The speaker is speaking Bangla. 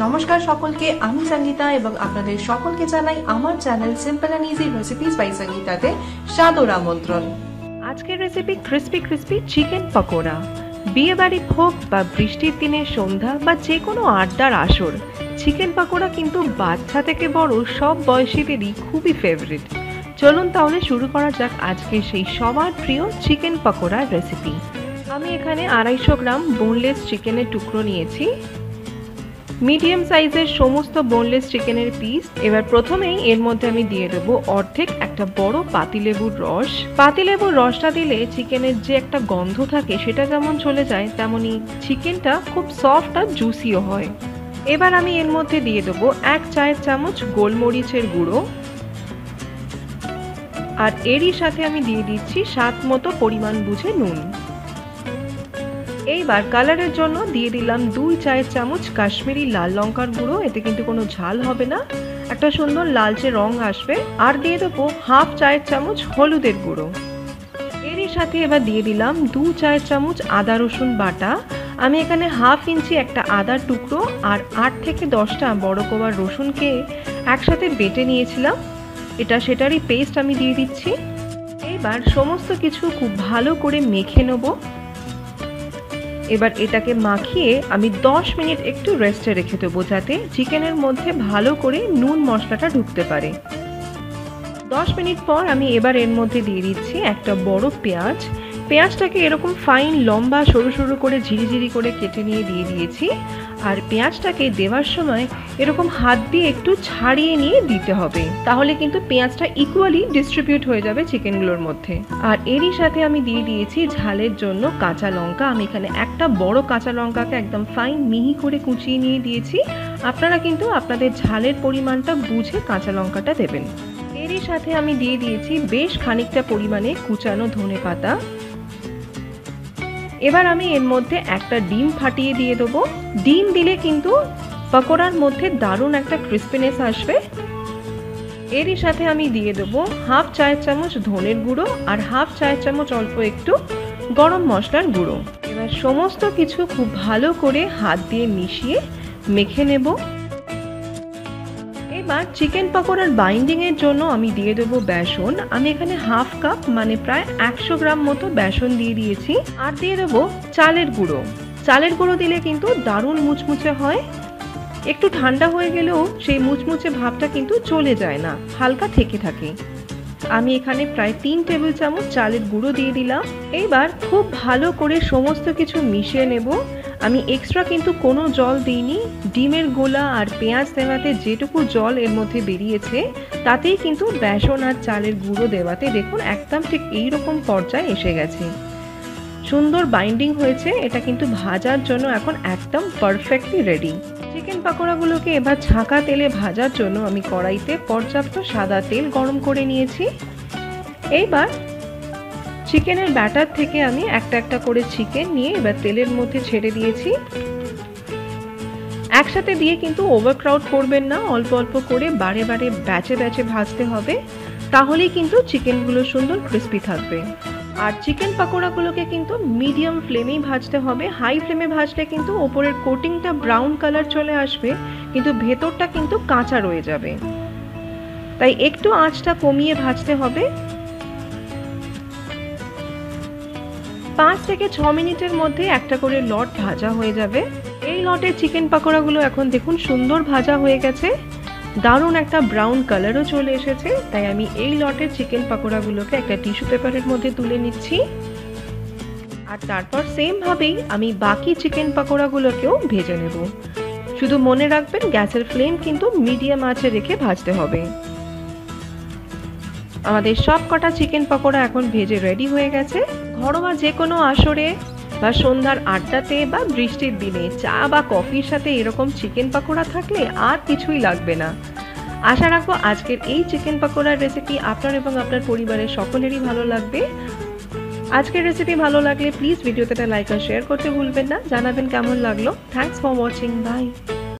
নমস্কার সকলকে, আমি সঙ্গীতা এবং আপনাদের সকলকে জানাই আমার channel simple and easy recipes by সঙ্গীতাতে সাদর আমন্ত্রণ। আজকের রেসিপি ক্রিস্পি চিকেন পকোড়া। বিয়ে বাড়ি হোক বা বৃষ্টির দিনের সন্ধ্যা বা যে কোনো আড্ডার আসর, চিকেন পকোড়া কিন্তু বাচ্চা থেকে বড় সব বয়সীদেরই খুবই ফেভারিট। চলুন তাহলে শুরু করা যাক আজকে সেই সবার প্রিয় চিকেন পকোড়ার রেসিপি। আমি এখানে 250 গ্রাম বোনলেস চিকেনের টুকরো নিয়েছি, মিডিয়াম সাইজের সমস্ত বোনলেস চিকেনের পিস। এবার প্রথমেই এর মধ্যে আমি দিয়ে দেবো অর্ধেক একটা বড় পাতিলেবুর রস। পাতিলেবুর রসটা দিলে চিকেনের যে একটা গন্ধ থাকে সেটা যেমন চলে যায়, তেমনি চিকেনটা খুব সফট আর জুসিও হয়। এবার আমি এর মধ্যে দিয়ে দেবো 1 চায়ের চামচ গোলমরিচের গুঁড়ো, আর এরই সাথে আমি দিয়ে দিচ্ছি স্বাদ মতো পরিমাণ বুঝে নুন। এইবার কালারের জন্য দিয়ে দিলাম 2 চায়ের চামচ কাশ্মীরি লাল লঙ্কার গুঁড়ো। এতে কিন্তু কোনো ঝাল হবে না, একটা সুন্দর লালচে রং আসবে। আর দিয়ে দেবো 1/2 চায়ের চামচ হলুদের গুঁড়ো। এরই সাথে এবার দিয়ে দিলাম 2 চায়ের চামচ আদা রসুন বাটা। আমি এখানে 1/2 ইঞ্চি একটা আদার টুকরো আর 8 থেকে 10টা বড় কোয়া রসুনকে একসাথে বেটে নিয়েছিলাম, এটা সেটারই পেস্ট আমি দিয়ে দিচ্ছি। এবার সমস্ত কিছু খুব ভালো করে মেখে নেব। এবার এটাকে মাখিয়ে আমি 10 মিনিট একটু রেস্টে রেখে দেবো, যাতে চিকেনের মধ্যে ভালো করে নুন মশলাটা ঢুকতে পারে। 10 মিনিট পর আমি এবার এর মধ্যে দিয়ে দিচ্ছি একটা বড় পেঁয়াজ। পেঁয়াজটাকে এরকম ফাইন লম্বা সরু সরু করে ঝিরিঝিরি করে কেটে নিয়ে দিয়ে দিয়েছি। আর পেঁয়াজটাকে দেওয়ার সময় এরকম হাত দিয়ে একটু ছাড়িয়ে নিয়ে দিতে হবে, তাহলে কিন্তু পেঁয়াজটা ইকুয়ালি ডিস্ট্রিবিউট হয়ে যাবে চিকেনগুলোর মধ্যে। আর এরই সাথে আমি দিয়ে দিয়েছি ঝালের জন্য কাঁচা লঙ্কা। আমি এখানে একটা বড় কাঁচা লঙ্কাকে একদম ফাইন মিহি করে কুচিয়ে নিয়ে দিয়েছি। আপনারা কিন্তু আপনাদের ঝালের পরিমাণটা বুঝে কাঁচা লঙ্কাটা দেবেন। এরই সাথে আমি দিয়ে দিয়েছি বেশ খানিকটা পরিমাণে কুচানো ধনেপাতা। এবার আমি এর মধ্যে একটা ডিম ফাটিয়ে দিয়ে দেবো। ডিম দিলে কিন্তু পকোড়ার মধ্যে দারুণ একটা ক্রিস্পিনেস আসবে। এরই সাথে আমি দিয়ে দেবো 1/2 চায়ের চামচ ধনের গুঁড়ো আর 1/2 চায়ের চামচ অল্প একটু গরম মশলার গুঁড়ো। এবার সমস্ত কিছু খুব ভালো করে হাত দিয়ে মিশিয়ে মেখে নেব। এবার চিকেন পকোড়ার বাইন্ডিং এর জন্য আমি দিয়ে দেবো বেসন। আমি এখানে 1/2 কাপ মানে প্রায় 100 গ্রাম মতো বেসন দিয়ে দিয়েছি। আর দিয়ে দেবো চালের গুঁড়ো। চালের গুঁড়ো দিলে কিন্তু দারুণ মুচমুচে হয়। একটু ঠান্ডা হয়ে গেলেও সেই মুচমুচে ভাবটা কিন্তু চলে যায় না, হালকা থেকে থাকে। আমি এখানে প্রায় 3 টেবিল চামচ চালের গুঁড়ো দিয়ে দিলাম। এবার খুব ভালো করে সমস্ত কিছু মিশিয়ে নেব। আমি এক্সট্রা কিন্তু কোনো জল দিইনি। ডিমের গোলা আর পেঁয়াজ দেওয়াতে যেটুকু জল এর মধ্যে বেরিয়েছে তাতেই কিন্তু বেসন আর চালের গুঁড়ো দেওয়াতে দেখুন একদম ঠিক এইরকম পর্যায়ে এসে গেছে। সুন্দর বাইন্ডিং হয়েছে। এটা কিন্তু ভাজার জন্য এখন একদম পারফেক্টলি রেডি। চিকেন পকোড়াগুলোকে এবার ছাঁকা তেলে ভাজার জন্য আমি কড়াইতে পর্যাপ্ত সাদা তেল গরম করে নিয়েছি। এইবার চিকেনের ব্যাটার থেকে আমি একটা একটা করে চিকেন নিয়ে এবার তেলের মধ্যে ছেড়ে দিয়েছি। একসাথে দিয়ে কিন্তু ওভারক্রাউড করবেন না, অল্প অল্প করে বারে বারে ব্যাচে ব্যাচে ভাজতে হবে, তাহলেই কিন্তু চিকেনগুলো সুন্দর ক্রিস্পি থাকবে। আর চিকেন পকোড়াগুলোকে কিন্তু মিডিয়াম ফ্লেমেই ভাজতে হবে। হাই ফ্লেমে ভাজলে কিন্তু ওপরের কোটিংটা ব্রাউন কালার চলে আসবে, কিন্তু ভেতরটা কিন্তু কাঁচা রয়ে যাবে। তাই একটু আঁচটা কমিয়ে ভাজতে হবে। 5 থেকে 6 মিনিটের মধ্যে একটা করে লট ভাজা হয়ে যাবে। এই লটের চিকেন পকোড়াগুলো এখন দেখুন সুন্দর ভাজা হয়ে গেছে, দারুণ একটা ব্রাউন কালারও চলে এসেছে। তাই আমি এই লটের চিকেন পকোড়াগুলোকে একটা টিস্যু পেপারের মধ্যে তুলে নিচ্ছি। আর তারপর সেম ভাবেই আমি বাকি চিকেন পকোড়াগুলোকেও ভেজে নেব। শুধু মনে রাখবেন গ্যাসের ফ্লেম কিন্তু মিডিয়াম আঁচে রেখে ভাজতে হবে। আমাদের সব কটা চিকেন পকোড়া এখন ভেজে রেডি হয়ে গেছে। ঘরোয়া যে কোনো আসরে বা সন্ধ্যার আড্ডাতে বা বৃষ্টির দিনে চা বা কফির সাথে এরকম চিকেন পকোড়া থাকলে আর কিছুই লাগবে না। আশা রাখবো আজকের এই চিকেন পকোড়ার রেসিপি আপনার এবং আপনার পরিবারের সকলেরই ভালো লাগবে। আজকের রেসিপি ভালো লাগলে প্লিজ ভিডিওতে লাইক আর শেয়ার করতে ভুলবেন না। জানাবেন কেমন লাগলো। Thanks for watching. বাই।